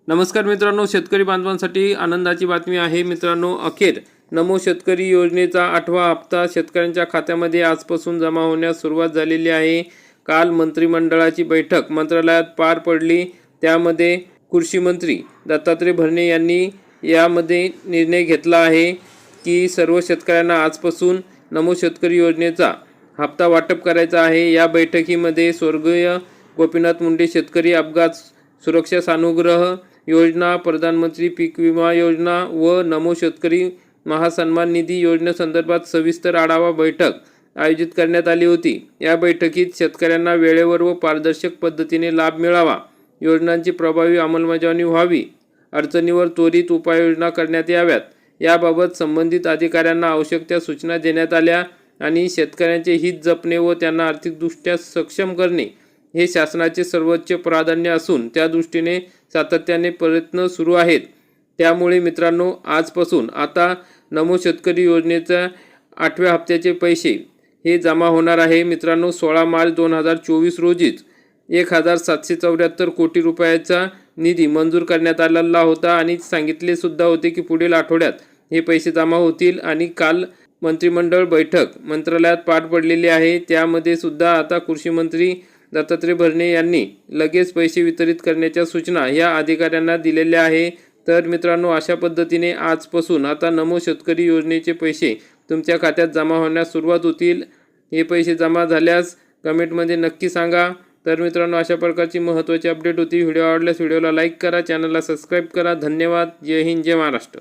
नमस्कार मित्रांनो, शेतकरी बांधवांसाठी आनंदाची बातमी आहे मित्रांनो। अखेर नमो शेतकरी योजनेचा 8वा हप्ता शेतकऱ्यांच्या खात्यामध्ये आजपासून जमा होण्यास सुरुवात झालेली आहे। काल मंत्रिमंडळाची बैठक मंत्रालयात पार पडली। त्यामध्ये कृषी मंत्री दत्तात्रय भरणे यांनी यामध्ये निर्णय घेतला आहे की सर्व शेतकऱ्यांना आजपासून नमो शेतकरी योजनेचा हप्ता वाटप करायचा आहे। या बैठकीमध्ये स्वर्गीय गोपीनाथ मुंडे शेतकरी अपघात सुरक्षा सानुग्रह योजना, प्रधानमंत्री पीक विमा योजना व नमो शेतकरी महासन्मान निधी योजनेसंदर्भात सविस्तर आढावा बैठक आयोजित करण्यात आली होती। या बैठकीत शेतकऱ्यांना वेळेवर व पारदर्शक पद्धतीने लाभ मिळावा, योजनांची प्रभावी अंमलबजावणी व्हावी, अडचणीवर त्वरित उपाययोजना करण्यात याव्यात याबाबत संबंधित अधिकाऱ्यांना आवश्यक त्या सूचना देण्यात आल्या आणि शेतकऱ्यांचे हित जपणे व त्यांना आर्थिकदृष्ट्या सक्षम करणे हे शासनाचे सर्वोच्च प्राधान्य असून त्या दृष्टीने सातत्याने प्रयत्न सुरू आहेत। त्यामुळे मित्रांनो, आजपासून आता नमो शेतकरी योजनेच्या 8व्या हप्त्याचे पैसे हे जमा होणार आहे। मित्रांनो, 16 मार्च 2024 रोजीच 1774 कोटी रुपयाचा निधी मंजूर करण्यात आलेला होता आणि सांगितले सुद्धा होते की पुढील आठवड्यात हे पैसे जमा होतील आणि काल मंत्रिमंडळ बैठक मंत्रालयात पार पडलेली आहे। त्यामध्ये सुद्धा आता कृषी मंत्री दत्तात्रय भरणे यांनी लगेच पैसे वितरित करण्याच्या सूचना या अधिकाऱ्यांना दिलेल्या आहे। तर मित्रांनो, अशा पद्धतीने आजपासून आता नमो शेतकरी योजनेचे पैसे तुमच्या खात्यात जमा होण्यास सुरुवात होतील। हे पैसे जमा झाल्यास कमेंटमध्ये नक्की सांगा। तर मित्रांनो, अशा प्रकारची महत्त्वाची अपडेट होती। व्हिडिओ आवडल्यास व्हिडिओला लाईक करा, चॅनलला सबस्क्राईब करा। धन्यवाद। जय हिंद, जय महाराष्ट्र।